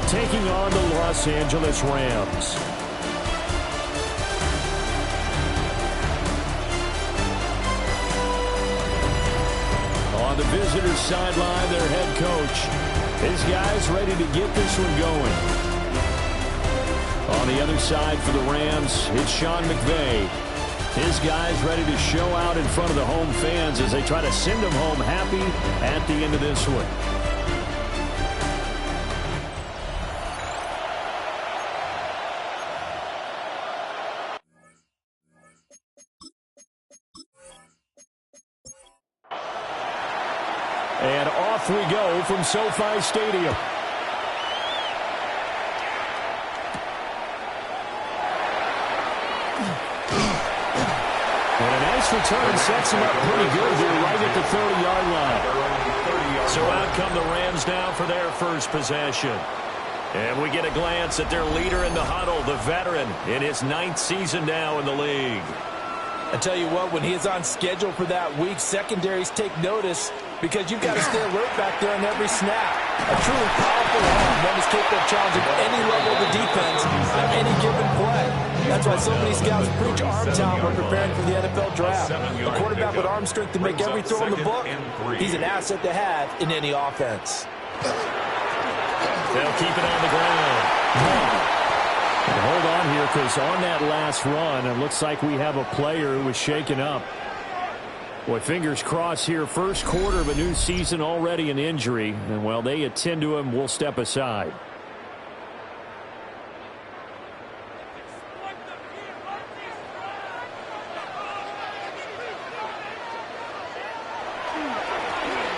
taking on the Los Angeles Rams. On the visitors' sideline, their head coach. His guys ready to get this one going. On the other side for the Rams, it's Sean McVay. His guys ready to show out in front of the home fans as they try to send them home happy at the end of this one. And off we go from SoFi Stadium. And a nice return sets him up pretty good here right at the 30-yard line. So out come the Rams now for their first possession. And we get a glance at their leader in the huddle, the veteran, in his 9th season now in the league. I tell you what, when he is on schedule for that week, secondaries take notice because you've got to stay alert back there on every snap. A truly powerful arm, one is capable of challenging any level of the defense on any given play. That's why so many scouts preach arm talent when preparing for the NFL draft. A quarterback with arm strength to make every throw in the book, he's an asset to have in any offense. They'll keep it on the ground. Hold on here, because on that last run, it looks like we have a player who was shaken up. Boy, fingers crossed here. First quarter of a new season, already an injury. And while they attend to him, we'll step aside.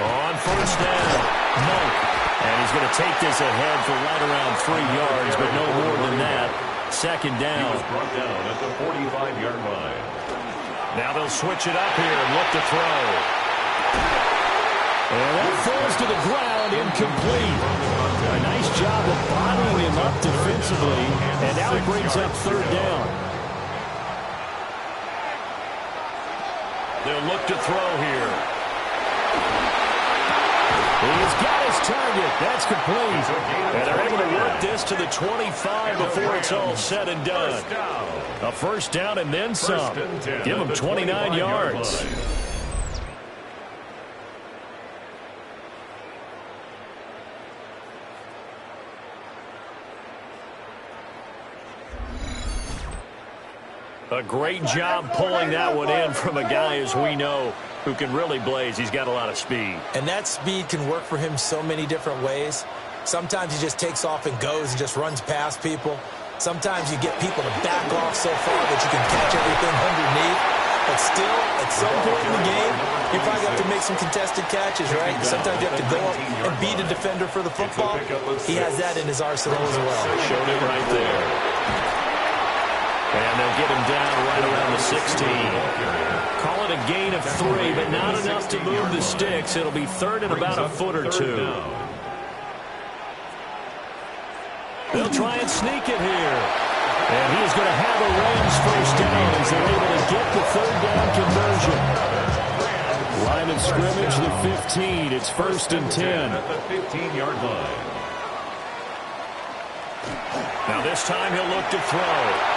On first down, Monk. And he's going to take this ahead for right around 3 yards, but no more than that. Second down. He was brought down at the 45-yard line. Now they'll switch it up here and look to throw. And that falls to the ground, incomplete. A nice job of bottling him up defensively, and now it brings up third down. They'll look to throw here. He's got his target. That's complete. And they're able to work this to the 25 before it's all said and done. A first down and then some. Give him 29 yards. A great job pulling that one in from a guy, as we know, who can really blaze. He's got a lot of speed. And that speed can work for him so many different ways. Sometimes he just takes off and goes and just runs past people. Sometimes you get people to back off so far that you can catch everything underneath. But still, at some point in the game, you probably have to make some contested catches, right? Sometimes you have to go up and beat a defender for the football. He has that in his arsenal as well. Showed it right there. And they'll get him down right around the 16. Call it a gain of 3, but not enough to move the sticks. It'll be third and about a foot or two. They'll try and sneak it here. And he's going to have a Rams first down as they're able to get the third down conversion. Line of scrimmage, the 15. It's first and 10. At the 15-yard line. Now this time he'll look to throw.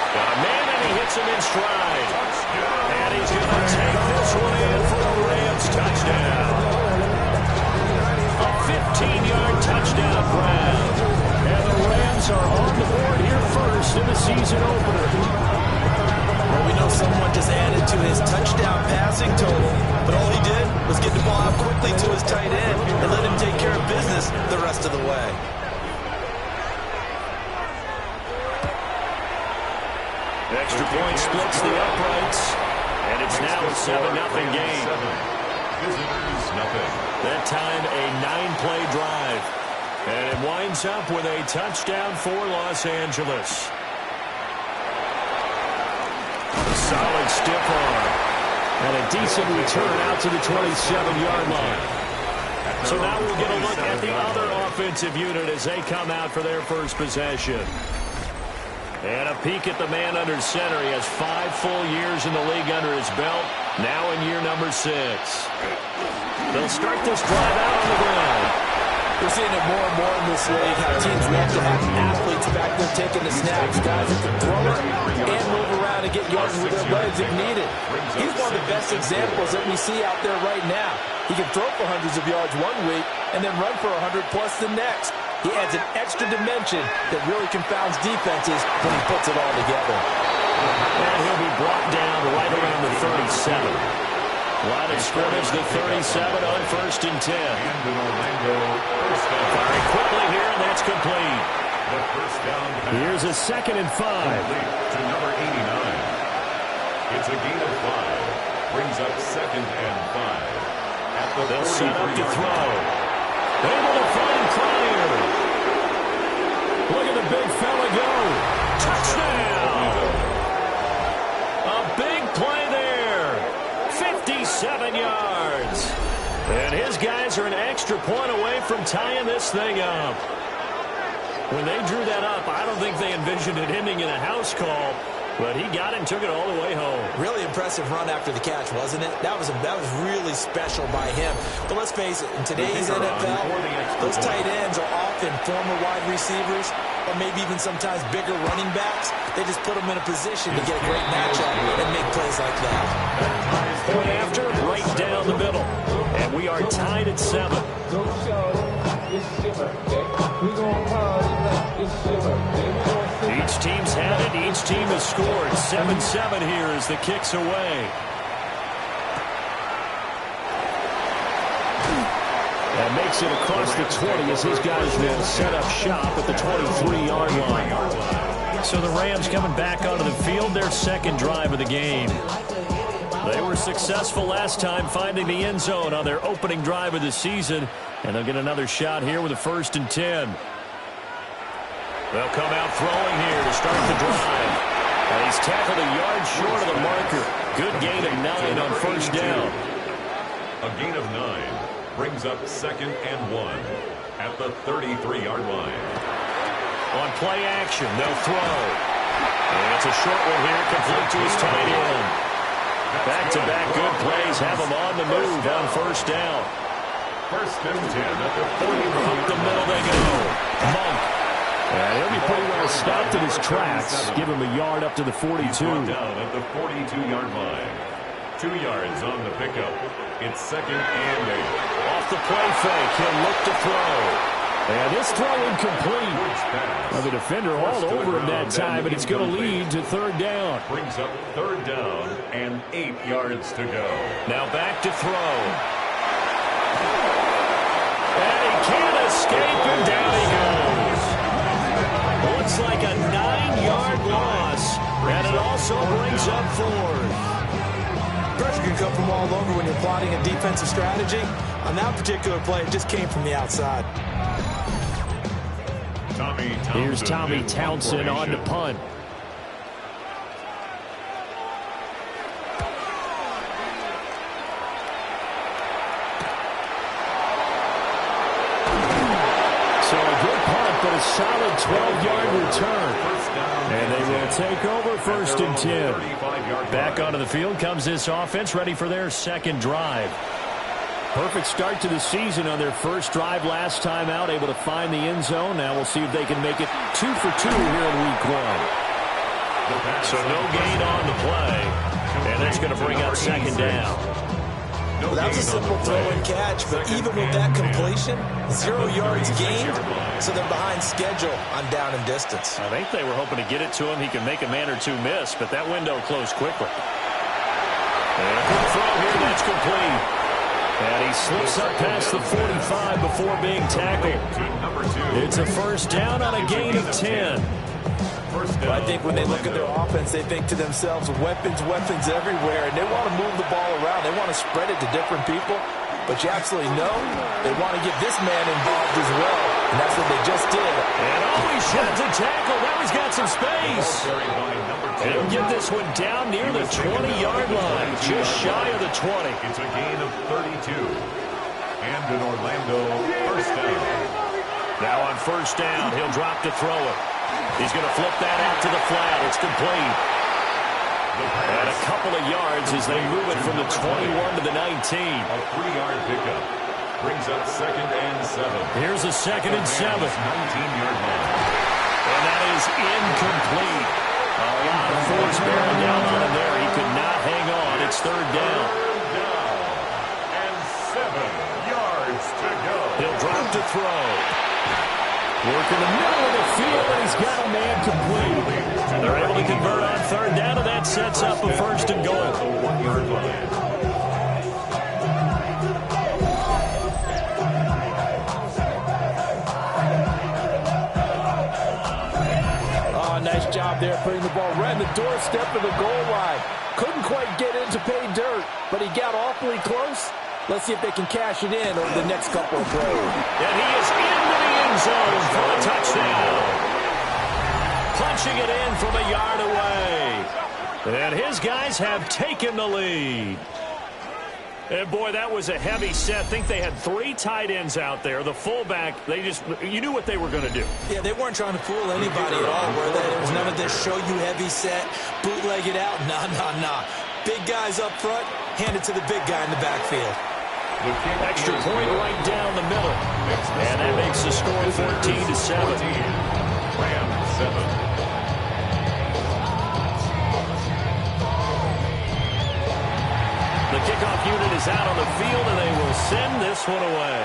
Got a man, and he hits him in stride. And he's going to take this one in for a Rams touchdown. A 15-yard touchdown grab. And the Rams are on the board here first in the season opener. Well, we know someone just added to his touchdown passing total, but all he did was get the ball out quickly to his tight end and let him take care of business the rest of the way. Extra point splits the uprights, and it's now a 7-0 game. Visitors, nothing. That time a 9-play drive, and it winds up with a touchdown for Los Angeles. A solid stiff arm, and a decent return out to the 27-yard line. So now we'll get a look at the other offensive unit as they come out for their first possession. And a peek at the man under center. He has 5 full years in the league under his belt, now in year number 6. They'll start this drive out on the ground. We're seeing it more and more in this league, how teams love to have athletes back there taking the snaps, guys that can throw it and move around and get yards with their legs if needed. He's one of the best examples that we see out there right now. He can throw for hundreds of yards one week and then run for 100+ the next. He adds an extra dimension that really confounds defenses when he puts it all together. And he'll be brought down right around the 37. Line of scrimmage, the 37 on 1st and 10. Firing quickly here, and that's complete. Here's a 2nd and 5. To number 89. It's a gain of 5. Brings up 2nd and 5. They'll set up to throw. Able to find Cryer. Look at the big fella go. Touchdown! A big play there. 57 yards. And his guys are an extra point away from tying this thing up. When they drew that up, I don't think they envisioned it ending in a house call. But he got it and took it all the way home. Really impressive run after the catch, wasn't it? That was really special by him. But let's face it, in today's NFL, those tight ends are often former wide receivers or maybe even sometimes bigger running backs. They just put them in a position to get a great matchup and make plays like that. Point after, right down the middle. And we are tied at 7. Each team's had it. Each team has scored. 7-7 here as the kick's away. And makes it across the 20 as his guys will set up shop at the 23-yard line. So the Rams coming back onto the field, their 2nd drive of the game. They were successful last time finding the end zone on their opening drive of the season. And they'll get another shot here with a 1st and 10. They'll come out throwing here to start the drive. And he's tackled a yard short of the marker. Good gain of 9 on 1st down. A gain of 9 brings up 2nd and 1 at the 33-yard line. On play action, they'll throw. And it's a short one here, complete to his tight end. Back-to-back good plays have him on the move on 1st down. 1st and 10 at the 40. Up the middle they go. Monk. And he'll be pretty well stopped in his tracks. Give him a yard up to the 42. He's brought down at the 42-yard line. 2 yards on the pickup. It's 2nd and 8. Off the play fake, he'll look to throw. And this throw incomplete. Well, the defender hauled over him that time, but it's going to lead to 3rd down. Brings up 3rd down and 8 yards to go. Now back to throw. And he can't escape, and down he goes. Looks like a 9-yard loss, and it also brings up 4th. Pressure can come from all over when you're plotting a defensive strategy. On that particular play, it just came from the outside. Here's Tommy Townsend on to punt. So a good punt, but a solid 12-yard return. And they will take over 1st and 10. Back onto the field comes this offense, ready for their 2nd drive. Perfect start to the season on their 1st drive last time out, able to find the end zone. Now we'll see if they can make it 2 for 2 here in week 1. So no gain on the play, and that's going to bring up 2nd down. Well, that was a simple throw and catch, but even with that completion, 0 yards gained, so they're behind schedule on down and distance. I think they were hoping to get it to him. He can make a man or two miss, but that window closed quickly. And a good throw here, that's complete. And he slips up past the 45 before being tackled. It's a 1st down on a gain of 10. Well, I think when they look at their offense, they think to themselves, weapons everywhere, and they want to move the ball around. They want to spread it to different people, but you absolutely know they want to get this man involved as well, and that's what they just did. And he sheds a tackle. Now he's got some space. And he'll get this one down near the 20-yard line, just shy of the 20. It's a gain of 32. And an Orlando 1st down. Now on 1st down, he'll drop to throw it. He's going to flip that out to the flat. It's complete. And a couple of yards as they move it from the 21 to the 19. A 3-yard pickup. Brings up 2nd and 7. Here's a 2nd and 7. 19-yard line. And that is incomplete. A lot of force bearing down on him there. He could not hang on. It's 3rd down. Third down. And 7 yards to go. He'll drop to throw. Working the middle of the field, and he's got a man complete. And they're able to convert on 3rd down, and that sets up a 1st and goal. The 1-yard line. Nice job there putting the ball right in the doorstep of the goal line. Couldn't quite get in to pay dirt, but he got awfully close. Let's see if they can cash it in over the next couple of plays. And he is into the end zone for a touchdown. Punching it in from a yard away. And his guys have taken the lead. And boy, that was a heavy set. I think they had 3 tight ends out there. The fullback, you knew what they were going to do. Yeah, they weren't trying to fool anybody at all, were they? There was none of this show you heavy set, bootleg it out. Nah. Big guys up front, hand it to the big guy in the backfield. Extra point right down the middle. And that makes the score 14-7. Rams 7. The kickoff unit is out on the field, and they will send this one away.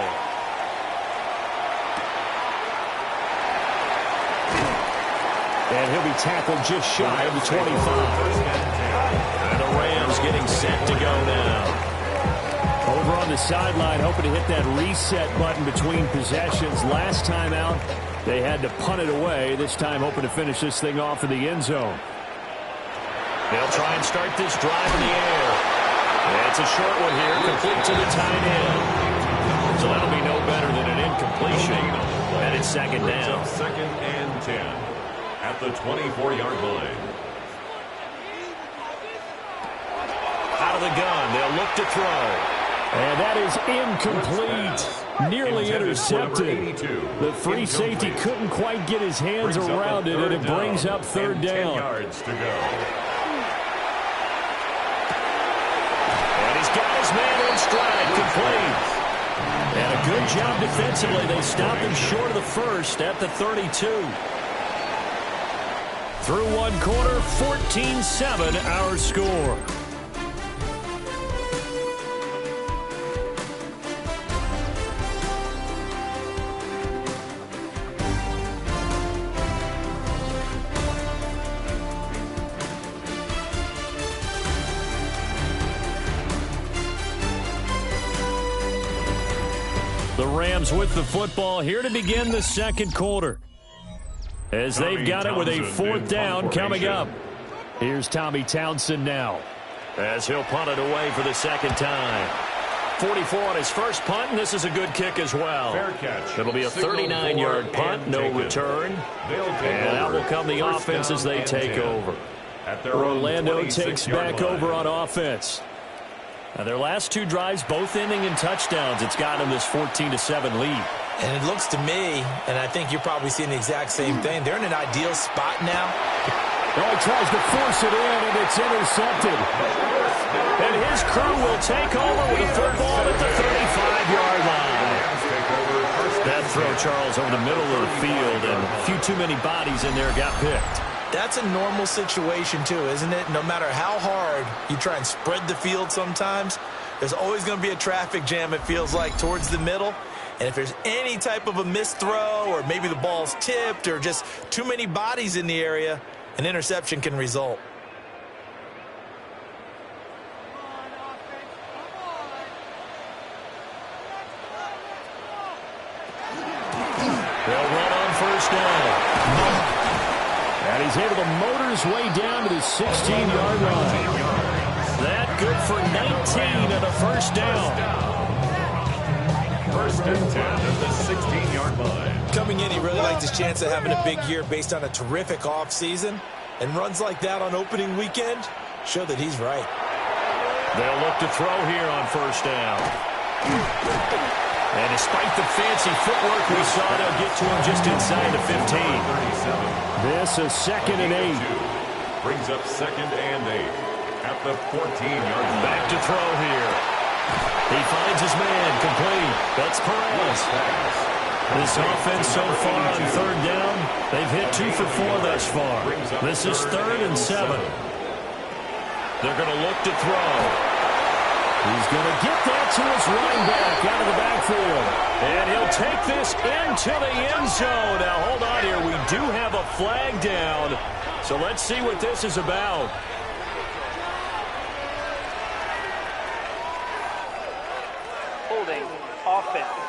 And he'll be tackled just shy of the 25. And the Rams getting set to go now. Over on the sideline, hoping to hit that reset button between possessions. Last time out, they had to punt it away. This time hoping to finish this thing off in the end zone. They'll try and start this drive in the air. It's a short one here, complete to the tight end. So that'll be no better than an incompletion. And it's 2nd down. 2nd and 10 at the 24-yard line. Out of the gun, they'll look to throw. And that is incomplete. Nearly intercepted. The free safety couldn't quite get his hands around it, and it brings up 3rd down. 10 yards to go. Man in stride, complete. And a good job defensively. They stopped him short of the 1st at the 32. Through 1 quarter, 14-7 our score. The Rams with the football here to begin the 2nd quarter. As they've got it with a 4th down coming up. Here's Tommy Townsend now. As he'll punt it away for the 2nd time. 44 on his first punt, and this is a good kick as well. Fair catch. It'll be a 39-yard punt, no return. And out will come the offense as they take over. Orlando takes back over on offense. Now their last 2 drives, both ending in touchdowns. It's got them this 14-7 lead. And it looks to me, and I think you're probably seeing the exact same thing, they're in an ideal spot now. Oh, he tries to force it in, and it's intercepted. And his crew will take over with a football at the 35-yard line. That throw, Charles, over the middle of the field, and a few too many bodies in there got picked. That's a normal situation, too, isn't it? No matter how hard you try and spread the field sometimes, there's always going to be a traffic jam, it feels like, towards the middle. And if there's any type of a missed throw or maybe the ball's tipped or just too many bodies in the area, an interception can result. They'll run on 1st down. And he's able to motor his way down to the 16-yard line. That good for 19 and a 1st down. 1st and 10 at the 16-yard line. Coming in, he really liked his chance of having a big year based on a terrific offseason. And runs like that on opening weekend show that he's right. They'll look to throw here on 1st down. And despite the fancy footwork we saw, they'll get to him just inside the 15. This is 2nd and 8. Brings up 2nd and 8 at the 14-yard line. Back to throw here. He finds his man, complete. That's Perez. This offense so far on third down, they've hit 2 for 4 thus far. This is 3rd and 7. They're going to look to throw. He's going to get that to his running back out of the backfield. And he'll take this into the end zone. Now, hold on here. We do have a flag down. So let's see what this is about. Holding offense.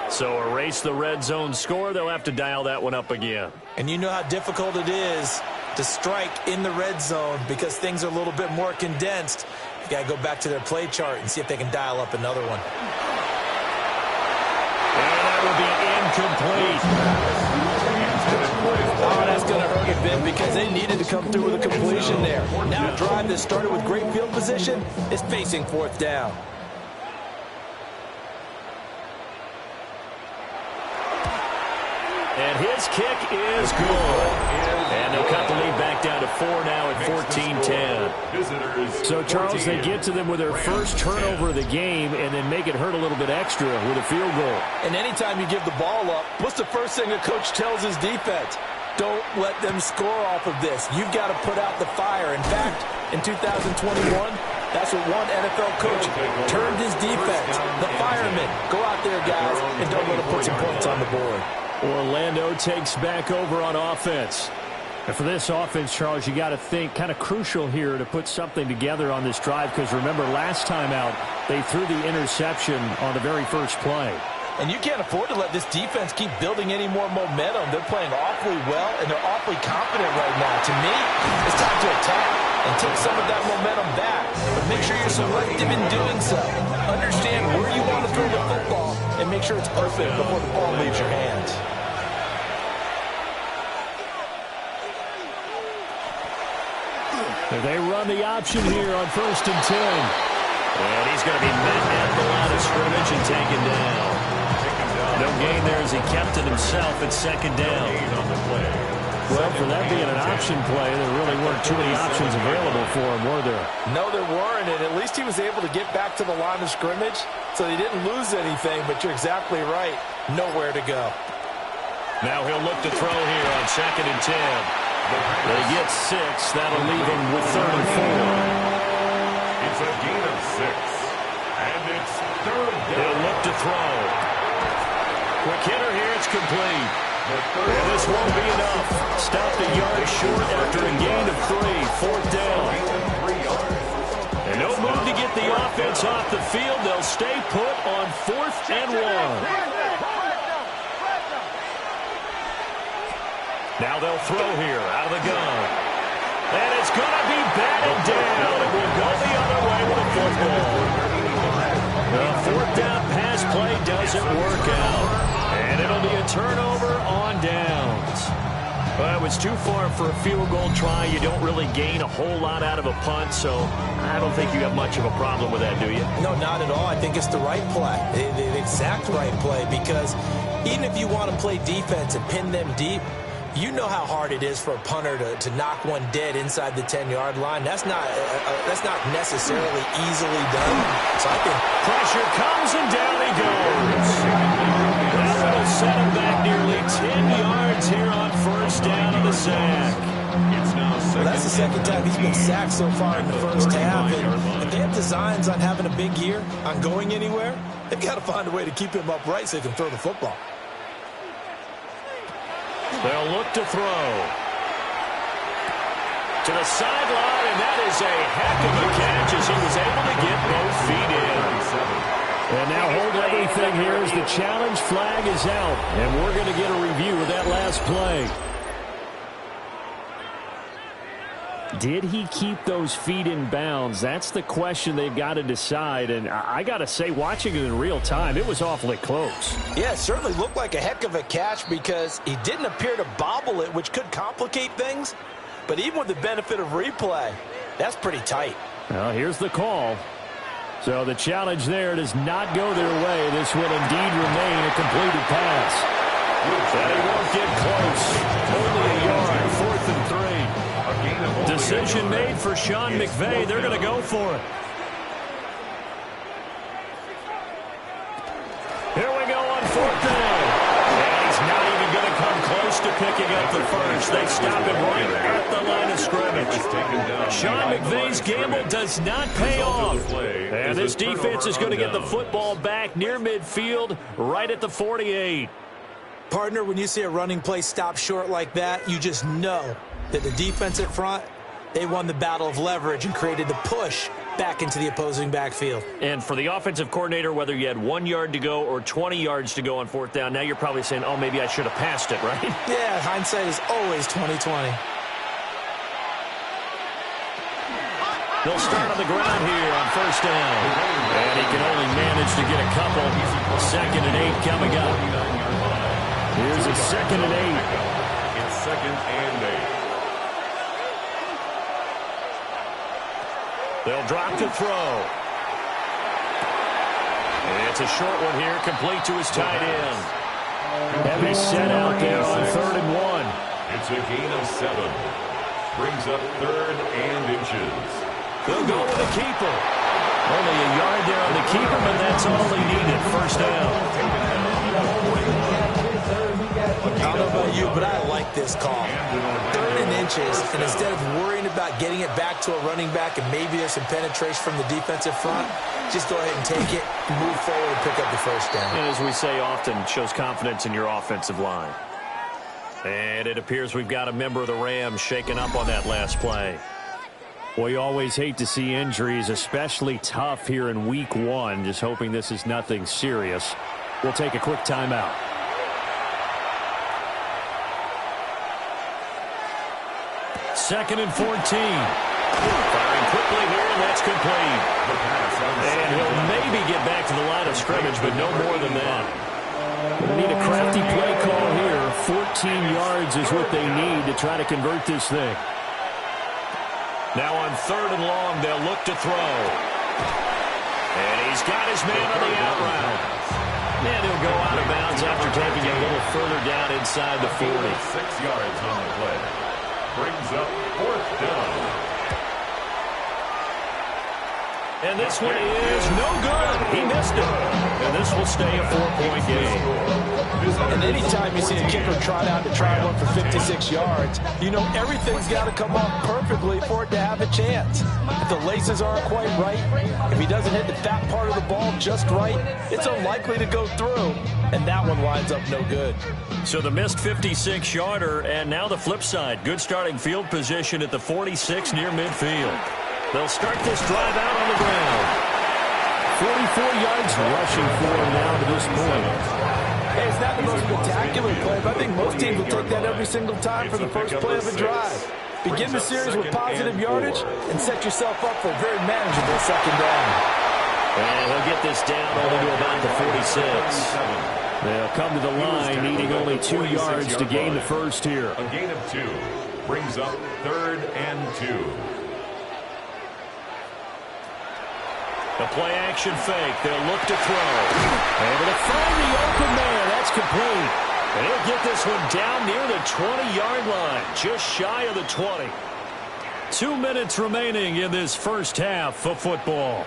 So erase the red zone score. They'll have to dial that one up again. And you know how difficult it is to strike in the red zone because things are a little bit more condensed. You got to go back to their play chart and see if they can dial up another one. And that will be incomplete. Oh, that's going to hurt a bit because they needed to come through with a completion there. Now a drive that started with great field position is facing 4th down. And his kick is good. And they'll cut the lead back down to 4 now at 14-10. So, Charles, they get to them with their first turnover of the game and then make it hurt a little bit extra with a field goal. And anytime you give the ball up, what's the first thing a coach tells his defense? Don't let them score off of this. You've got to put out the fire. In fact, in 2021, that's what one NFL coach turned his defense. The firemen. Go out there, guys, and don't let them put some points on the board. Orlando takes back over on offense. And for this offense, Charles, you got to think kind of crucial here to put something together on this drive because remember last time out they threw the interception on the very first play. And you can't afford to let this defense keep building any more momentum. They're playing awfully well, and they're awfully confident right now. To me, it's time to attack and take some of that momentum back. But make sure you're selective in doing so. Understand where you want to throw the football, and make sure it's perfect before the ball leaves your hands. They run the option here on 1st and 10. And he's going to be met at the line of scrimmage and taken down. No gain there as he kept it himself at 2nd down. Well, for that being an option play, there really weren't too many options available for him, were there? No, there weren't, and at least he was able to get back to the line of scrimmage, so he didn't lose anything, but you're exactly right. Nowhere to go. Now he'll look to throw here on 2nd and 10. They get 6. That'll leave him with 3rd and 4. It's a gain of 6. And it's 3rd down. He'll look to throw. Quick hitter here. It's complete. And this won't be enough. Stopped a yard short after a gain of 3. 4th down. And no move to get the offense off the field. They'll stay put on 4th and 1. Now they'll throw here out of the gun. And it's going to be batted down. It will go the other way with a football. The 4th down pass play doesn't work out. And it'll be a turnover on downs. Well, it was too far for a field goal try. You don't really gain a whole lot out of a punt, so I don't think you have much of a problem with that, do you? No, not at all. I think it's the right play, the exact right play, because even if you want to play defense and pin them deep, you know how hard it is for a punter to knock one dead inside the 10-yard line. That's not necessarily easily done. So I think pressure comes and down he goes. That'll set him back nearly 10 yards here on 1st down on the sack. Well, that's the 2nd time he's been sacked so far in the first half. And if they have designs on having a big year, on going anywhere, they've got to find a way to keep him upright so they can throw the football. They'll look to throw. To the sideline, and that is a heck of a catch as he was able to get both feet in. And now hold everything here as the challenge flag is out. And we're going to get a review of that last play. Did he keep those feet in bounds? That's the question they've got to decide. And I got to say, watching it in real time, it was awfully close. Yeah, it certainly looked like a heck of a catch because he didn't appear to bobble it, which could complicate things. But even with the benefit of replay, that's pretty tight. Well, here's the call. So the challenge there does not go their way. This will indeed remain a completed pass. And he won't get close. Only a yard, 4th and 3. To decision made for Sean McVay. They're going to go for it. Here we go on 4th down. And he's not even going to come close to picking up the first. They stop him right at the line of scrimmage. Sean McVay's gamble does not pay off. And this defense is going to get the football back near midfield, right at the 48. Partner, when you see a running play stop short like that, you just know that the defensive front, they won the battle of leverage and created the push back into the opposing backfield. And for the offensive coordinator, whether you had 1 yard to go or 20 yards to go on 4th down, now you're probably saying, oh, maybe I should have passed it, right? Yeah, hindsight is always 20/20. They'll start on the ground here on 1st down. And he can only manage to get a couple. 2nd and 8 coming up. Here's a 2nd and 8. It's 2nd and 8. They'll drop to throw. It's a short one here, complete to his tight end. Heavy set out there on 3rd and 1. It's a gain of 7. Brings up 3rd and inches. They'll go with the keeper. Only a yard there on the keeper, but that's all they needed. 1st down. I don't know about you, but I like this call. 3rd and inches, and instead of worrying about getting it back to a running back and maybe there's some penetration from the defensive front, just go ahead and take it, move forward, and pick up the 1st down. And as we say often, shows confidence in your offensive line. And it appears we've got a member of the Rams shaken up on that last play. Well, you always hate to see injuries, especially tough here in week 1. Just hoping this is nothing serious. We'll take a quick timeout. Second and 14. Firing quickly here, and that's complete. And he'll maybe get back to the line of scrimmage, but no more than that. They need a crafty play call here. 14 yards is what they need to try to convert this thing. Now on 3rd and long, they'll look to throw. And he's got his man on the out route. And he'll go out of bounds after taking it a little further down inside the 40. 6 yards on the play. Brings up 4th down. And this one is no good. He missed it. And this will stay a 4-point game. And anytime you see a kicker trot out to try one for 56 yards, you know everything's got to come off perfectly for it to have a chance. If the laces aren't quite right, if he doesn't hit the fat part of the ball just right, it's unlikely to go through. And that one winds up no good. So the missed 56-yarder, and now the flip side. Good starting field position at the 46 near midfield. They'll start this drive out on the ground. 44 yards rushing for him now to this point. Hey, it's not the most spectacular play, but I think most teams will take that every single time for the first play of a drive. Begin the series with positive yardage and set yourself up for a very manageable 2nd down. And he'll get this down only to about the 46. They'll come to the line needing only 2 yards to gain the first here. A gain of 2 brings up 3rd and 2. The play-action fake. They'll look to throw. Able to find the open man. That's complete. And he'll get this one down near the 20-yard line, just shy of the 20. 2 minutes remaining in this first half of football.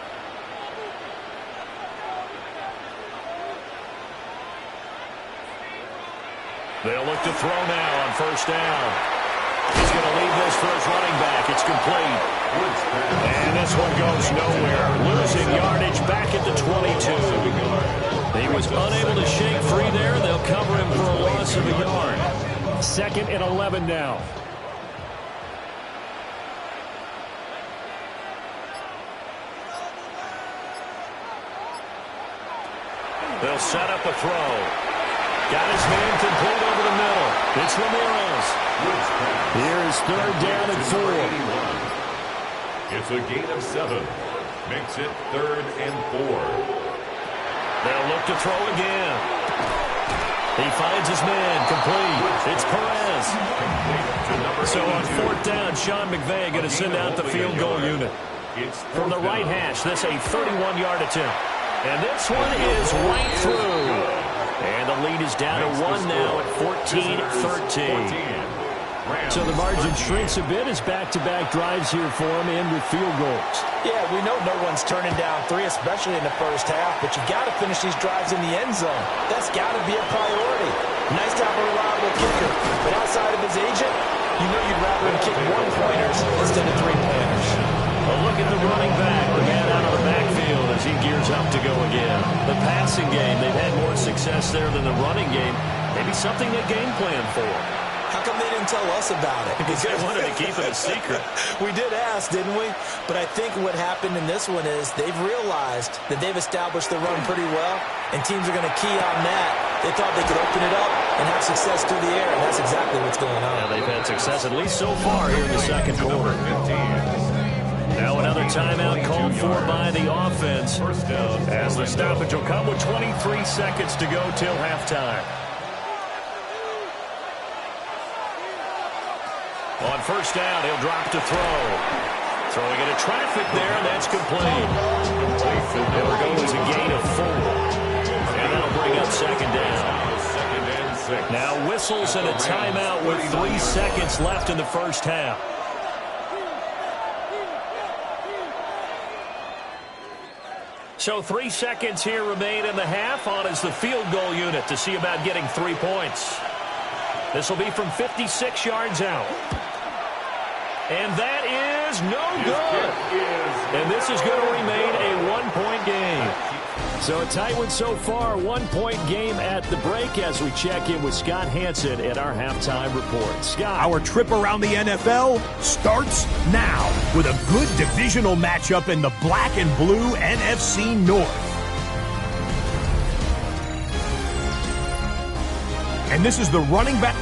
They'll look to throw now on 1st down. He's going to leave this for his running back. It's complete. And this one goes nowhere. Losing yardage back at the 22. He was unable to shake free there. They'll cover him for a loss of a yard. 2nd and 11 now. They'll set up a throw. Got his man complete over the middle. It's Ramirez. Here's 3rd down and 4. It's a gain of 7. Makes it 3rd and 4. They'll look to throw again. He finds his man complete. It's Perez. So on 4th down, Sean McVay going to send out the field goal unit. From the right hash, this a 31-yard attempt. And this one is right through. And the lead is down to 1 now at 14-13. So the margin shrinks a bit as back-to-back drives here for him and with field goals. Yeah, we know no one's turning down three, especially in the first half, but you got to finish these drives in the end zone. That's got to be a priority. Nice to have a reliable kicker, but outside of his agent, you know you'd rather him kick one-pointers instead of three-pointers. A look at the running back, the man out of the backfield as he gears up to go again. The passing game, they've had more success there than the running game. Maybe something to game plan for. How come they didn't tell us about it? Because they wanted to keep it a secret. We did ask, didn't we? But I think what happened in this one is they've realized that they've established the run pretty well, and teams are going to key on that. They thought they could open it up and have success through the air, and that's exactly what's going on. Yeah, they've had success, at least so far, here in the second quarter. Now another timeout called for by the offense, as the stoppage will come with 23 seconds to go till halftime. On first down, he'll drop to throw. Throwing into traffic there, and that's complete. There goes a gain of 4. And that'll bring up second down. Now whistles and a timeout with 3 seconds left in the first half. So 3 seconds here remain in the half. On is the field goal unit to see about getting 3 points. This will be from 56 yards out. And that is no good. And this is going to remain a one-point game. So a tight one so far, 1-point game at the break as we check in with Scott Hanson at our halftime report. Scott. Our trip around the NFL starts now with a good divisional matchup in the black and blue NFC North. And this is the running back.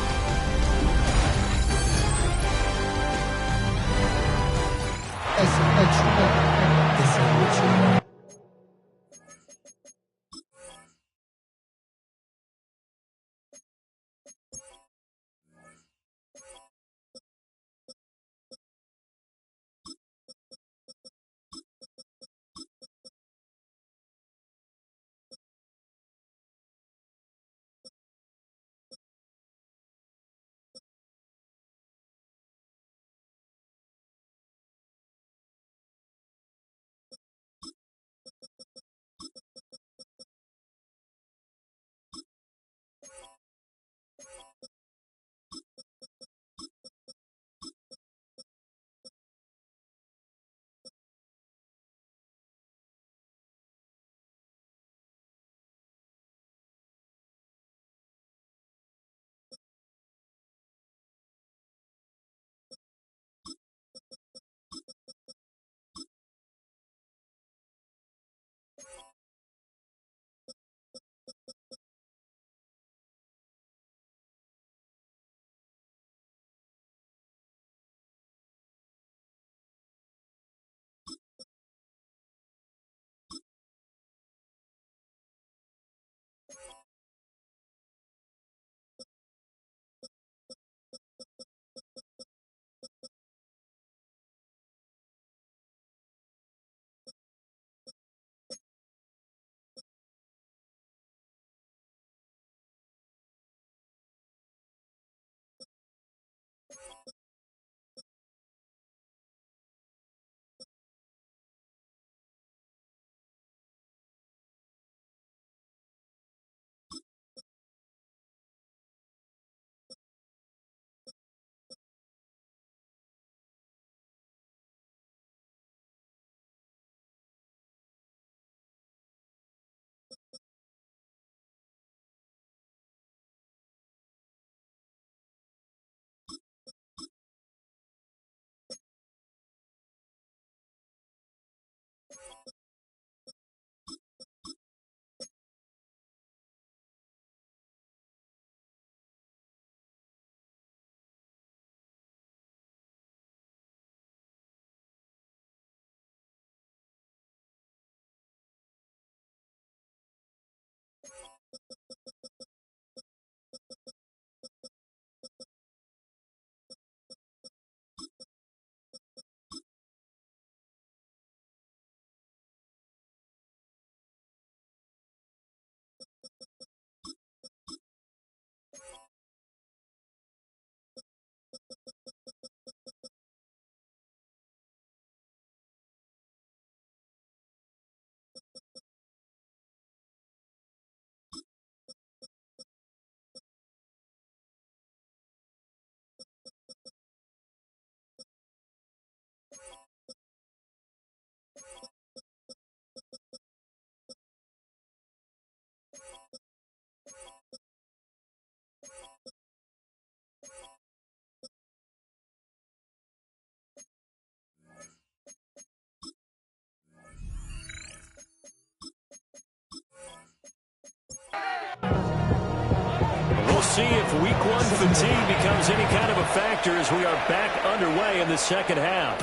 see if week one fatigue becomes any kind of a factor as we are back underway in the second half.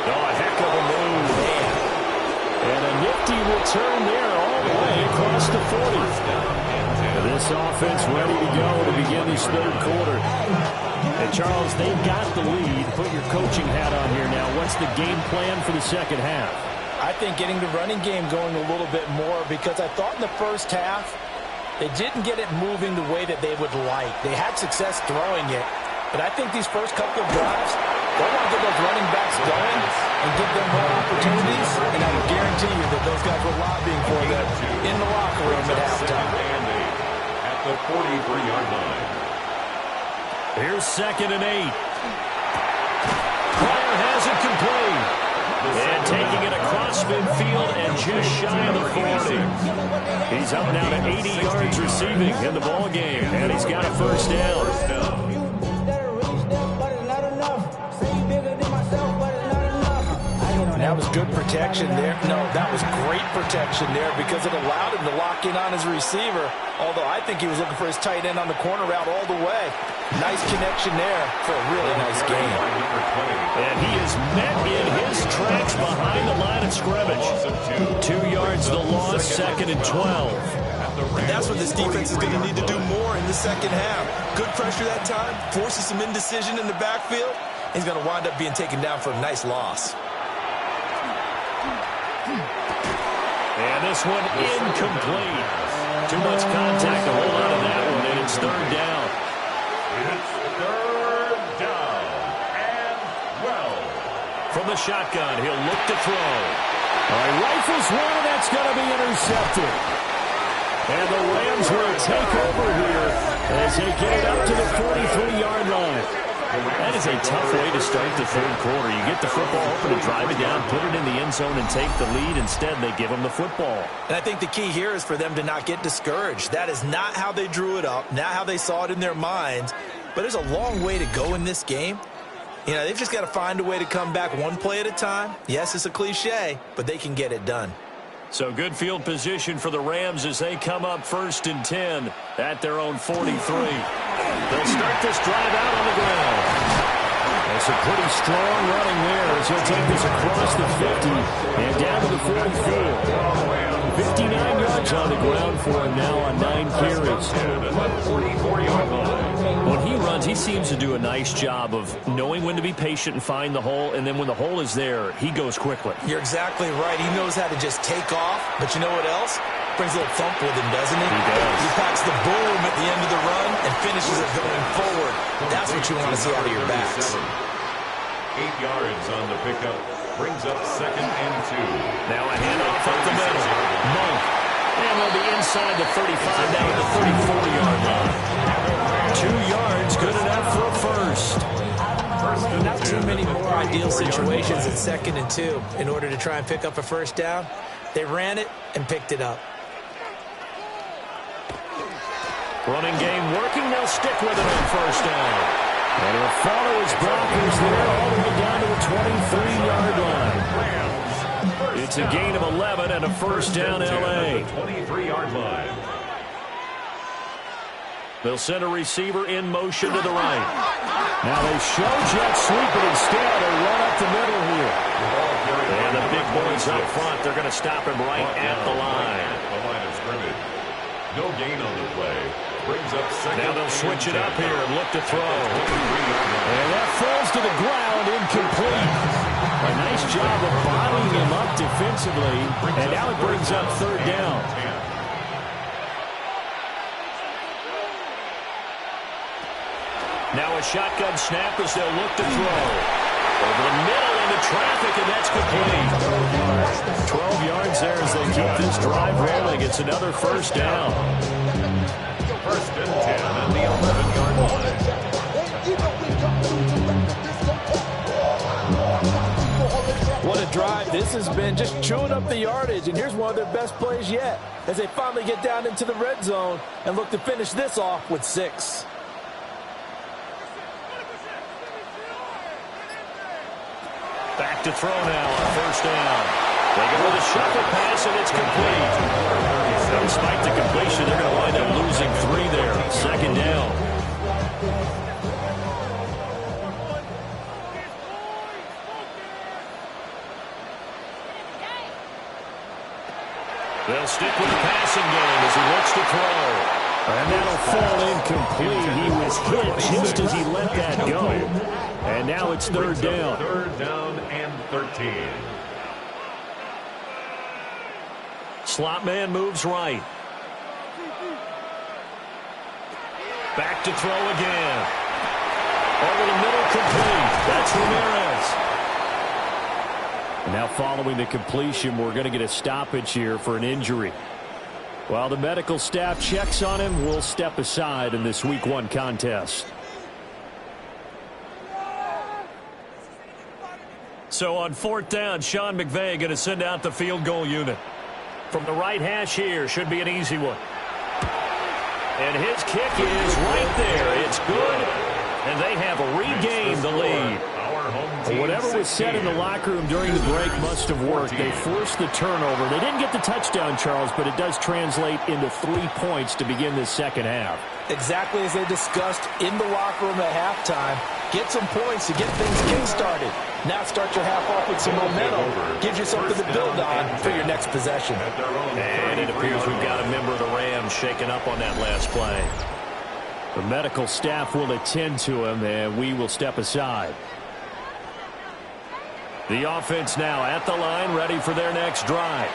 Oh, a heck of a move. And a nifty return there all the way across the 40. This offense ready to go to begin this third quarter. And Charles, they've got the lead. Put your coaching hat on here now. What's the game plan for the second half? I think getting the running game going a little bit more, because I thought in the first half they didn't get it moving the way that they would like. They had success throwing it, but I think these first couple of drives, they want to get those running backs going and give them more opportunities, and I would guarantee you that those guys were lobbying for them in the locker room at halftime. At the 43-yard line. Here's 2nd and 8. Pryor has it complete. And taking it across midfield and just shy of the 40. He's up now to 80 yards receiving in the ball game, and he's got a first down. That was good protection there. No, that was great protection there because it allowed him to lock in on his receiver, although I think he was looking for his tight end on the corner route all the way. Nice connection there for a really nice game. And he is met in his tracks behind the line of scrimmage. 2 yards the loss, 2nd and 12. And that's what this defense is going to need to do more in the second half. Good pressure that time, forces some indecision in the backfield. He's going to wind up being taken down for a nice loss. And this one incomplete. Too much contact to hold on to that one, and it's 3rd down. It's 3rd down and 12. From the shotgun, he'll look to throw. He rifles one, and that's going to be intercepted. And the Rams will take over here as they get it up to the 43-yard line. That is a tough way to start the third quarter. You get the football open and drive it down, put it in the end zone, and take the lead. Instead, they give them the football. And I think the key here is for them to not get discouraged. That is not how they drew it up, not how they saw it in their minds. But there's a long way to go in this game. You know, they've just got to find a way to come back one play at a time. Yes, it's a cliche, but they can get it done. So good field position for the Rams as they come up 1st and 10 at their own 43. They'll start this drive out on the ground. That's a pretty strong running there as he'll take this across the 50 and down to the 44. 59 yards on the ground for him now on 9 carries. When he runs, he seems to do a nice job of knowing when to be patient and find the hole, and then when the hole is there, he goes quickly. You're exactly right. He knows how to just take off, but you know what else? Brings a little thump with him, doesn't he? He does. He packs the boom at the end of the run and finishes it going forward. That's what you want to see out of your backs. 8 yards on the pickup. Brings up 2nd and 2. Now a handoff up the middle. Monk. And they'll be inside the 35 down to the 34-yard line. 2 yards, good enough for a first. Not too many more ideal situations at 2nd and 2 in order to try and pick up a first down. They ran it and picked it up. Running game working. They'll stick with it on first down. And he'll follow his blockers there all the way down to the 23-yard line. It's a gain of 11 and a first down, L.A. 23-yard line. They'll send a receiver in motion to the right. Now they show jet sweep, but instead they run up the middle here. And the big boys up front, they're going to stop him right at the line. The line of scrimmage. No gain on the play. Brings up 2nd. Now they'll switch it up here and look to throw. And that falls to the ground, incomplete. A nice job of bottling him up defensively. And now it brings up 3rd down. Now a shotgun snap as they'll look to throw. Over the middle into traffic, and that's complete. 12 yards there as they keep this drive rolling. It's another first down. 1st and 10 on the 11-yard line. What a drive this has been, just chewing up the yardage, and here's one of their best plays yet as they finally get down into the red zone and look to finish this off with 6. Back to throw now on first down. They go with a shuffle pass, and it's complete. Now, despite the completion, they're going to wind up losing 3 there. Second down. They'll stick with the passing game as he looks to throw. And that'll fall incomplete. He was hit just as he let that go. And now it's third down. Third down and 13. Slot man moves right. Back to throw again. Over the middle, complete. That's Ramirez. Now following the completion, we're going to get a stoppage here for an injury. While the medical staff checks on him, we'll step aside in this Week 1 contest. So on fourth down, Sean McVay going to send out the field goal unit. From the right hash here, should be an easy one. And his kick is right there. It's good, and they have regained the lead. Whatever was said in the locker room during the break must have worked. They forced the turnover. They didn't get the touchdown, Charles, but it does translate into 3 points to begin this second half. Exactly as they discussed in the locker room at halftime. Get some points to get things kick-started. Now start your half off with some momentum. Gives you something to build on for your next possession. And it appears we've got a member of the Rams shaking up on that last play. The medical staff will attend to him, and we will step aside. The offense now at the line, ready for their next drive.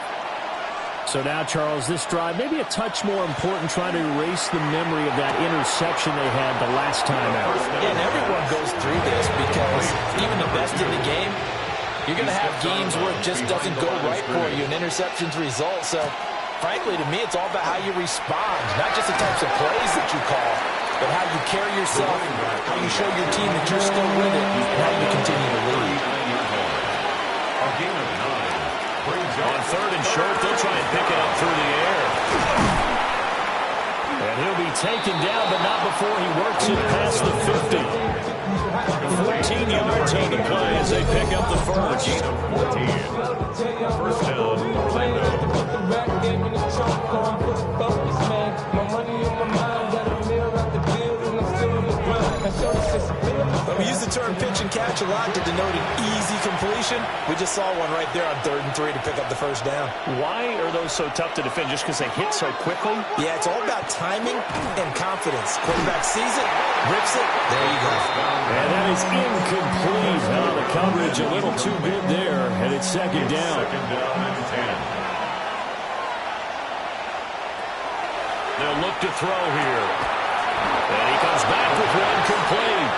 So now, Charles, this drive may be a touch more important, trying to erase the memory of that interception they had the last time out. Yeah, and everyone goes through this because even the best in the game, you're going to have games where it just doesn't go right for you, and interceptions result. So, frankly, to me, it's all about how you respond, not just the types of plays that you call, but how you carry yourself, how you show your team that you're still with it, and how you continue to lead. On third and short, they'll try and pick it up through the air. And he'll be taken down, but not before he works it past the 50. 14 yards on the play as they pick up the first. First down, Orlando. We use the term pitch and catch a lot to denote an easy completion. We just saw one right there on 3rd and 3 to pick up the first down. Why are those so tough to defend? Just because they hit so quickly? Yeah, it's all about timing and confidence. Quarterback sees it, rips it, there you go. And that is incomplete. The coverage a little too good there, and it's second down. Second down and 10. They'll look to throw here. And he comes back with one complete.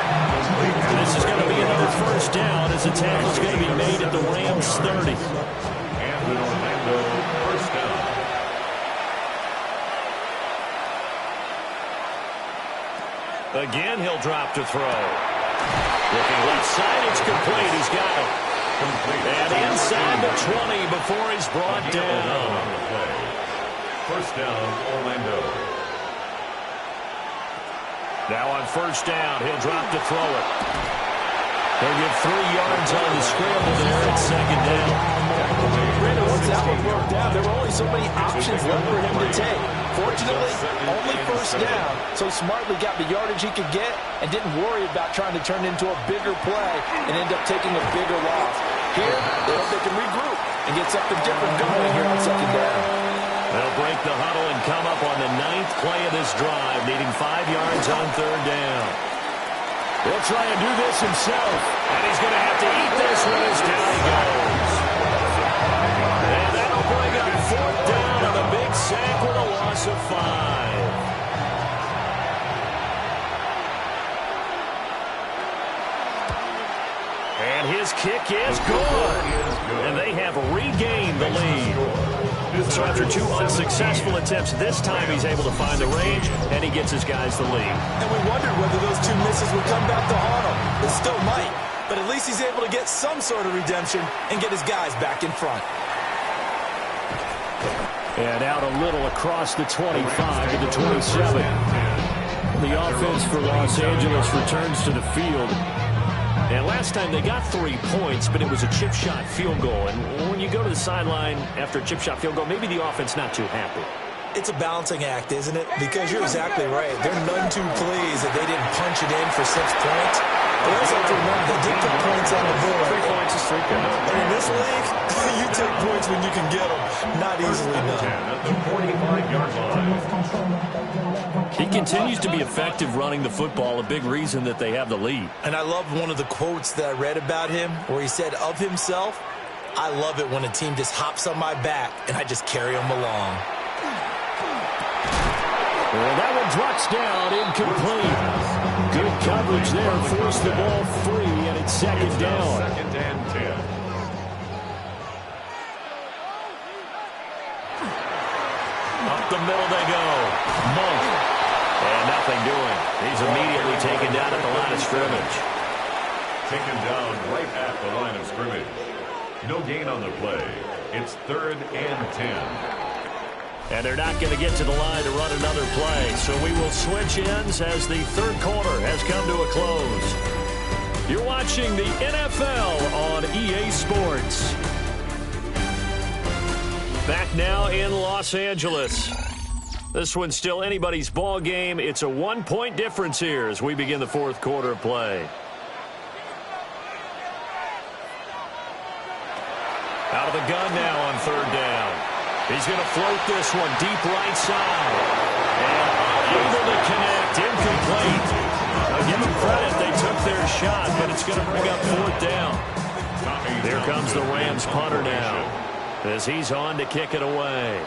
This is going to be another first down as the tackle is going to be made at the Rams 30. And the Orlando first down. Again, he'll drop to throw. Looking left side, it's complete. He's got it. And inside the 20 before he's brought down. First down, Orlando. Now on first down, he'll drop to throw it. They'll give 3 yards on the scramble there at second down. Once that one broke down, there were only so many options left for him to take. Fortunately, only first down, so he smartly got the yardage he could get and didn't worry about trying to turn it into a bigger play and end up taking a bigger loss. Here, they hope they can regroup and get something different going here on second down. They'll break the huddle and come up on the 9th play of this drive, needing 5 yards on third down. He'll try and do this himself, and he's going to have to eat this one as down he goes. And that'll bring up fourth down on a big sack with a loss of 5. And his kick is good. And they have regained the lead. So after 2 unsuccessful attempts, this time he's able to find the range, and he gets his guys the lead. And we wondered whether those 2 misses would come back to haunt him. It still might, but at least he's able to get some sort of redemption and get his guys back in front. And out a little across the 25 to the 27. The offense for Los Angeles returns to the field. And last time they got 3 points, but it was a chip shot field goal. And when you go to the sideline after a chip shot field goal, maybe the offense not too happy. It's a balancing act, isn't it? Because you're exactly right. They're none too pleased that they didn't punch it in for 6 points. But also have to remember, they did put points on the board. 3 points is 3 points. And in this league, you take points when you can get them. Not easily done. At the 45-yard line. He continues to be effective running the football, a big reason that they have the lead. And I love one of the quotes that I read about him where he said of himself, I love it when a team just hops on my back and I just carry them along. Well, that one drops down, incomplete. Good coverage there, forced the ball free, and it's second down. Second and 10. Up the middle they go. Monk. And nothing doing. He's immediately taken down at the line of scrimmage. Taken down right at the line of scrimmage. No gain on the play. It's 3rd and 10. And they're not going to get to the line to run another play. So we will switch ends as the third quarter has come to a close. You're watching the NFL on EA Sports. Back now in Los Angeles. This one's still anybody's ball game. It's a 1-point difference here as we begin the fourth quarter of play. Out of the gun now on third down. He's going to float this one deep right side. And unable to connect. Incomplete. I'll give them credit. They took their shot, but it's going to bring up fourth down. Here comes the Rams punter now as he's on to kick it away.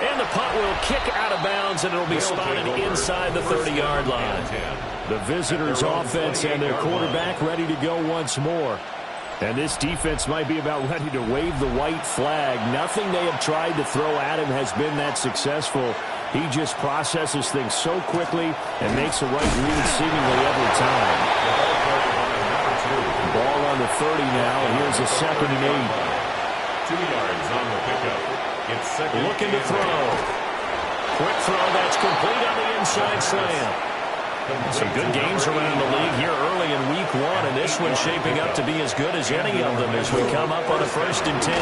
And the punt will kick out of bounds, and it'll be spotted inside the 30-yard line. The visitors' offense and their quarterback ready to go once more. And this defense might be about ready to wave the white flag. Nothing they have tried to throw at him has been that successful. He just processes things so quickly and makes the right read seemingly every time. Ball on the 30 now. Here's a 2nd and 2 yards on the pickup. It's second. Looking to throw. Quick throw that's complete on the inside slant. Some good games around the league here early in week 1, and this one's shaping up to be as good as any of them as we come up on a 1st and 10.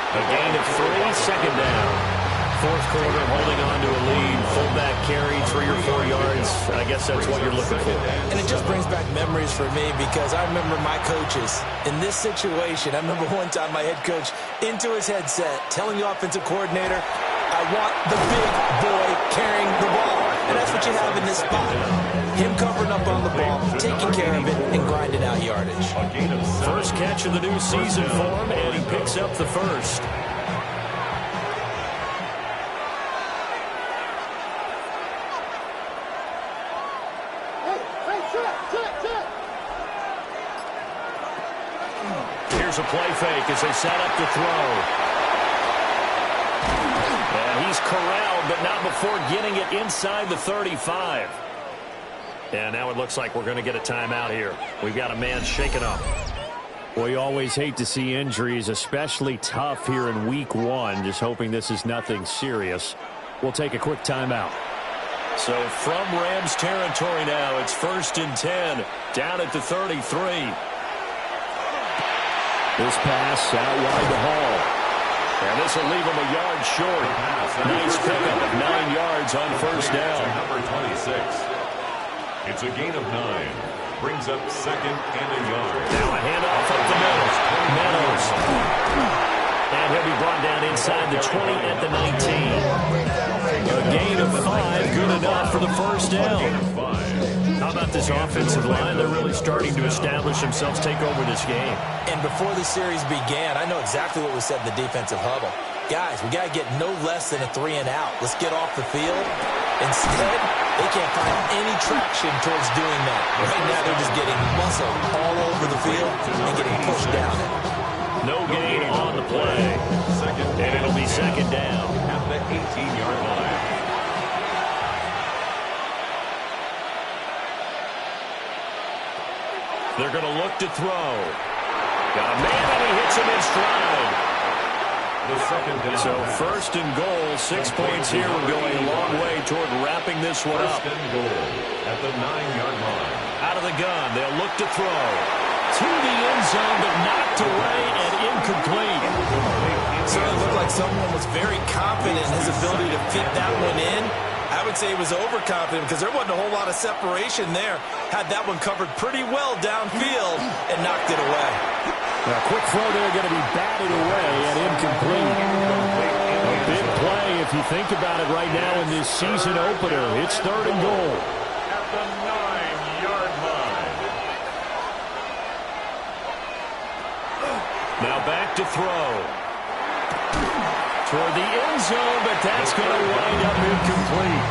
A gain of 3, second down. Fourth quarter, holding on to a lead. Fullback carry, 3 or 4 yards. I guess that's what you're looking for. And it just brings back memories for me because I remember my coaches in this situation. I remember one time my head coach into his headset telling the offensive coordinator, I want the big boy carrying the ball. And that's what you have in this spot. Him covering up on the ball, taking care of it, and grinding out yardage. First catch of the new season for him, and he picks up the first. Here's a play fake as they set up to throw. And he's corralled, but not before getting it inside the 35. And now it looks like we're going to get a timeout here. We've got a man shaken up. Well, you always hate to see injuries, especially tough here in week 1. Just hoping this is nothing serious. We'll take a quick timeout. So from Rams territory now, it's 1st and 10, down at the 33. This pass out wide to Hall. And this will leave him a yard short. Nice pickup of 9 yards on first down. Number 26. It's a gain of 9. Brings up 2nd and a yard. Now a handoff up the middle. Meadows. And he'll be brought down inside the 20 at the 19. A gain of 5, good enough for the first down. How about this offensive line? They're really starting to establish themselves, take over this game. And before the series began, I know exactly what was said in the defensive huddle. Guys, we got to get no less than a 3 and out. Let's get off the field. Instead, they can't find any traction towards doing that. Right now, they're just getting muscled all over the field and getting pushed down. No gain on the play. And it'll be second down. At the 18-yard line. They're going to look to throw. Got a man, and he hits him in stride. The second down. So 1st and goal, 6 points here. We're going a long way toward wrapping this one up. 1st and goal at the 9-yard line. Out of the gun, they'll look to throw. To the end zone, but knocked away and incomplete. someone was very confident in his ability to fit that one in, I would say he was overconfident because there wasn't a whole lot of separation there. Had that one covered pretty well downfield and knocked it away. A quick throw there going to be batted away and incomplete. A big play if you think about it right now in this season opener. It's 3rd and goal. At the 9-yard line. Now back to throw. Toward the end zone, but that's going to wind up incomplete.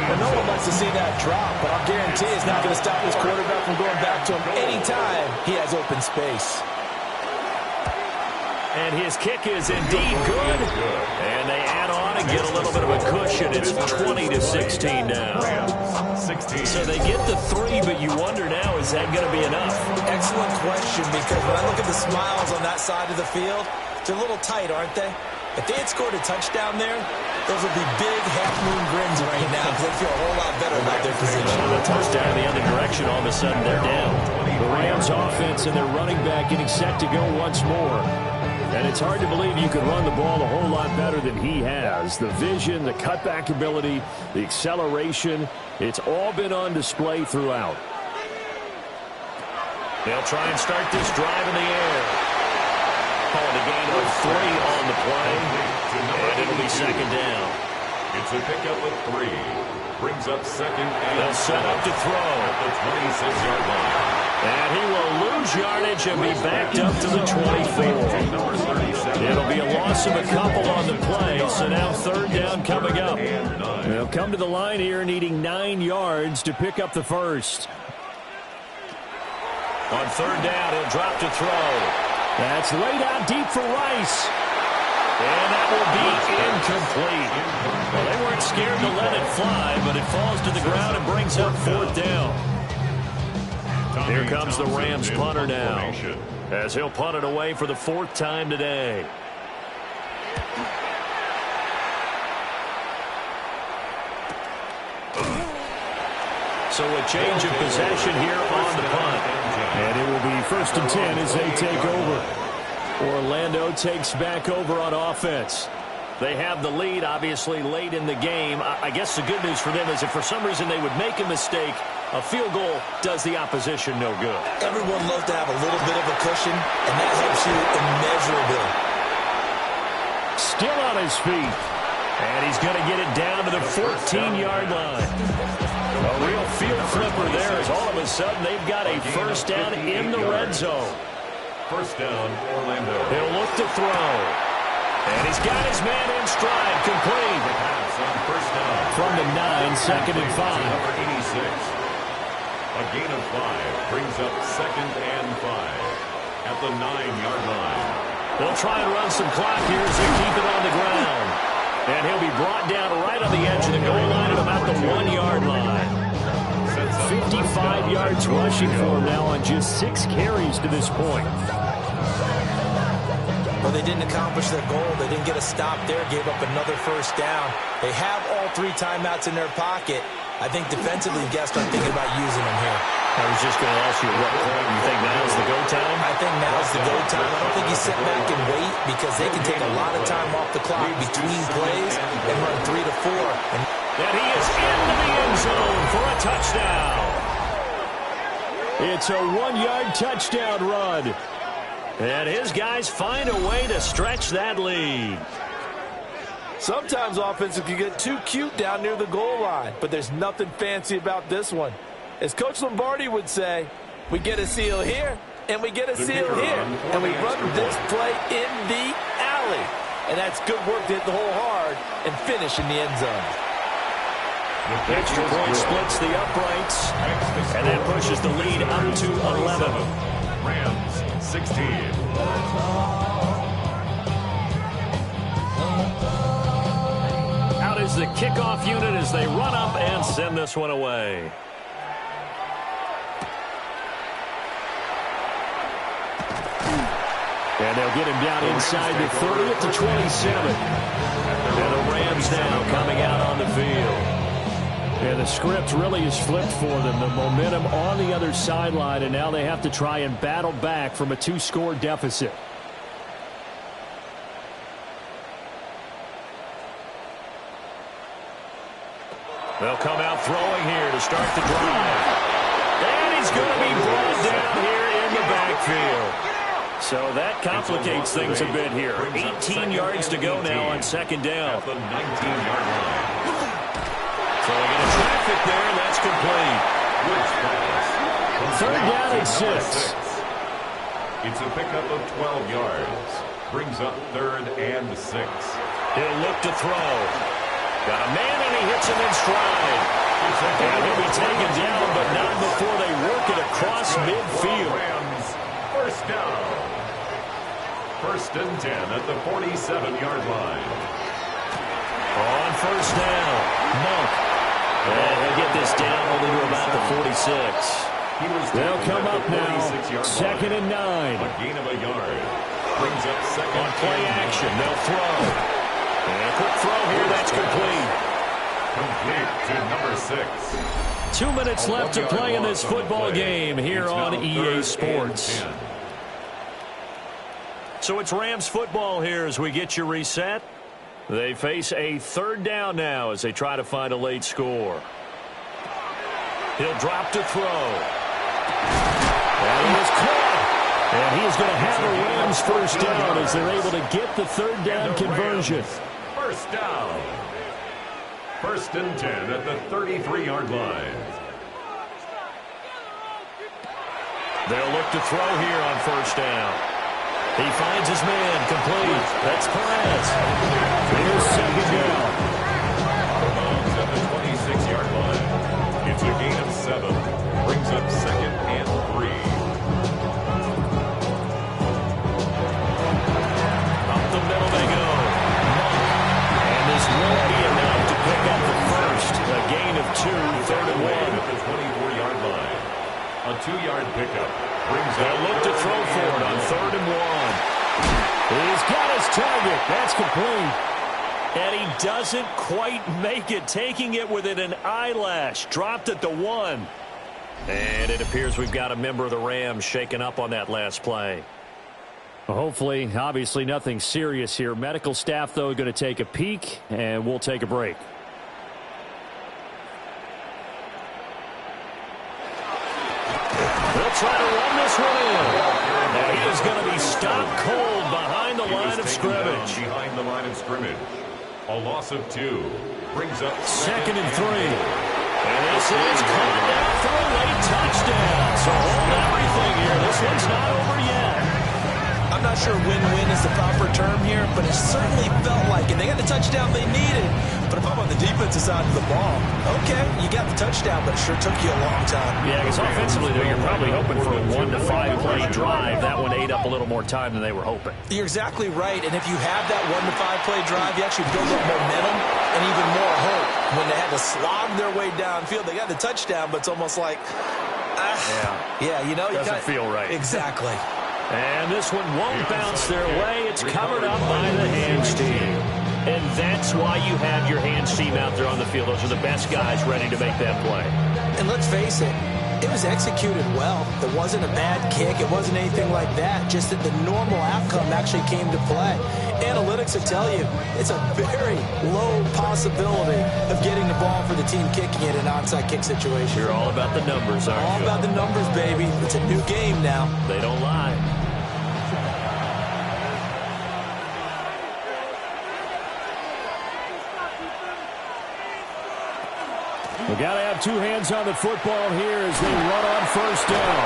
Well, no one likes to see that drop, but I'll guarantee it's not going to stop his quarterback from going back to him anytime he has open space. And his kick is indeed good. And they add on and get a little bit of a cushion. It's 20-16 now. So they get the 3, but you wonder now, is that going to be enough? Excellent question, because when I look at the smiles on that side of the field, they're a little tight, aren't they? If they had scored a touchdown there, those would be big half-moon grins right now because they feel a whole lot better about their position. A touchdown in the other direction, all of a sudden they're down. The Rams offense and their running back getting set to go once more. And it's hard to believe you could run the ball a whole lot better than he has. The vision, the cutback ability, the acceleration, it's all been on display throughout. They'll try and start this drive in the air. Calling a gain of 3 on the play, and it'll be 2nd down. It's a pickup of 3. Brings up 2nd and They'll set up to throw. At the 26-yard line. And he will lose yardage and be backed up to the 24. It'll be a loss of a couple on the play, so now 3rd down coming up. They'll come to the line here needing 9 yards to pick up the first. On 3rd down, he'll drop to throw. That's laid out deep for Rice. And that will be incomplete. Well, they weren't scared to let it fly, but it falls to the ground and brings up 4th down. Here comes the Rams punter now, as he'll punt it away for the 4th time today. So a change of possession here on the punt. And it will be 1st and 10 as they take over. Orlando takes back over on offense. They have the lead, obviously, late in the game. I guess the good news for them is if for some reason they would make a mistake, a field goal does the opposition no good. Everyone loves to have a little bit of a cushion, and that helps you immeasurably. Still on his feet. And he's going to get it down to the 14-yard line. A real field flipper there as all of a sudden they've got a 1st down in the red zone. 1st down, Orlando. He'll look to throw. And he's got his man in stride, complete. First down. From the 9, 2nd and 5. Number 86. A gain of 5 brings up 2nd and 5 at the 9-yard line. They'll try and run some clock here as they keep it on the ground. And he'll be brought down right on the edge of the goal line at about the 1-yard line. 55 yards rushing for him now on just 6 carries to this point. Well, they didn't accomplish their goal. They didn't get a stop there, gave up another 1st down. They have all 3 timeouts in their pocket. I think defensively, guys start thinking about using them here. I was just going to ask you, at what point you think now's the go time? I think now's the go time. I don't think you sit back and wait because they can take a lot of time off the clock between plays and run 3 to 4. And he is into the end zone for a touchdown. It's a 1-yard touchdown run. And his guys find a way to stretch that lead. Sometimes offense can get too cute down near the goal line, but there's nothing fancy about this one. As Coach Lombardi would say, we get a seal here, and we get a seal here, and we run this play in the alley. And that's good work to hit the hole hard and finish in the end zone. Extra point splits the uprights, and that pushes the lead up to 11. Rams, 16. Out is the kickoff unit as they run up and send this one away. And they'll get him down inside the 30 at the 27. And the Rams now coming out on the field. And the script really is flipped for them. The momentum on the other sideline, and now they have to try and battle back from a 2-score deficit. They'll come out throwing here to start the drive. And he's going to be brought down here in the backfield. So that complicates things a bit here. 18 yards to go now on second down. At the 19-yard line. Throwing into traffic there, and that's complete. Third down and 6. It's a pickup of 12 yards. Brings up third and 6. He'll look to throw. Got a man, and he hits him in stride. And he'll be taken down, but not before they work it across midfield. Rams, first down. First and 10 at the 47-yard line. On first down, Monk. And he'll get this down only to about the 46. They'll come up now, second and 9. A gain of a yard. Brings up second. On play action, they'll throw. And a quick throw here, that's complete. Complete to number 6. 2 minutes left to play in this football game here on EA Sports. So it's Rams football here as we get you reset. They face a third down now as they try to find a late score. He'll drop to throw. And he is caught. And he is going to have a Rams first down as they're able to get the third down conversion. First down. First and 10 at the 33-yard line. They'll look to throw here on first down. He finds his man, complete. That's Perez. Here's second down. At the 26-yard line. It's a gain of 7. Brings up second and 3. Up the middle they go. And this won't be enough to pick up the first. A gain of 2, third and 1. At the 24-yard line. A 2-yard pickup. They'll look to throw for it on third and 1. He's got his target. That's complete. And he doesn't quite make it, taking it within an eyelash. Dropped at the 1. And it appears we've got a member of the Rams shaken up on that last play. Well, hopefully, obviously nothing serious here. Medical staff, though, going to take a peek, and we'll take a break. They'll try to run this one in. And he is going to be stopped cold behind the line of scrimmage. Behind the line of scrimmage. A loss of 2. Brings up second and 3. And this is caught down for a late touchdown. So hold everything here. This one's not over yet. I'm not sure win-win is the proper term here, but it certainly felt like it. They got the touchdown they needed. But if I'm on the defensive side of the ball, okay, you got the touchdown, but it sure took you a long time. Yeah, because offensively, though, you're probably hoping for a 1 to 5 play drive. That one ate up a little more time than they were hoping. You're exactly right. And if you have that 1 to 5 play drive, you actually build up momentum and even more hope. When they had to slog their way downfield, they got the touchdown, but it's almost like, yeah, you know, doesn't feel right. Exactly. And this one won't bounce their way. It's covered up by the hands team. And that's why you have your hands team out there on the field. Those are the best guys ready to make that play. And let's face it, it was executed well. It wasn't a bad kick. It wasn't anything like that. Just that the normal outcome actually came to play. Analytics will tell you it's a very low possibility of getting the ball for the team kicking it in an onside kick situation. You're all about the numbers, aren't you? All about the numbers, baby. It's a new game now. They don't lie. We've got to have 2 hands on the football here as they run on first down.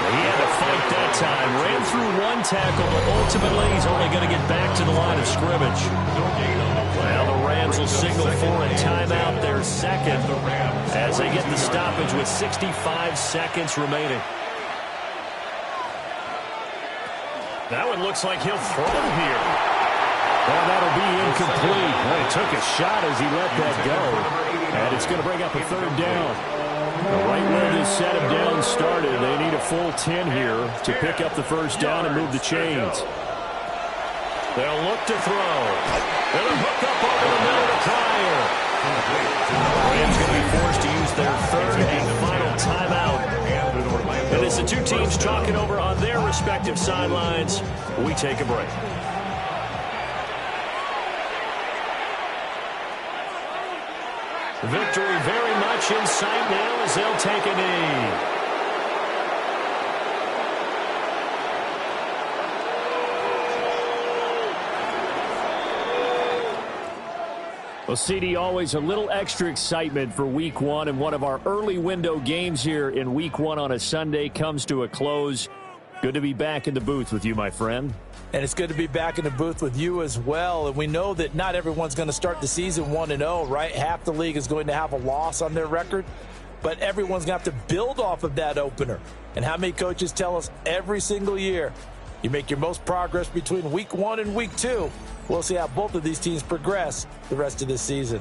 He had to fight that time. Ran through 1 tackle, but ultimately he's only going to get back to the line of scrimmage. Well, the Rams will signal for a timeout, their second, as they get the stoppage with 65 seconds remaining. That one looks like he'll throw here. Well, that'll be incomplete. Well, he took a shot as he let that go. And it's going to bring up a third down. Right where this set of downs started, they need a full 10 here to pick up the first down and move the chains. They'll look to throw. And a hook up over the middle to Pryor. Rams going to be forced to use their third and final timeout. And as the two teams talking over on their respective sidelines, we take a break. Victory very much in sight now as they'll take a knee. Well, CD, always a little extra excitement for Week 1, and one of our early window games here in Week 1 on a Sunday comes to a close. Good to be back in the booth with you, my friend. And it's good to be back in the booth with you as well. And we know that not everyone's going to start the season 1-0, right? Half the league is going to have a loss on their record, but everyone's going to have to build off of that opener. And how many coaches tell us every single year, you make your most progress between Week 1 and Week 2. We'll see how both of these teams progress the rest of this season.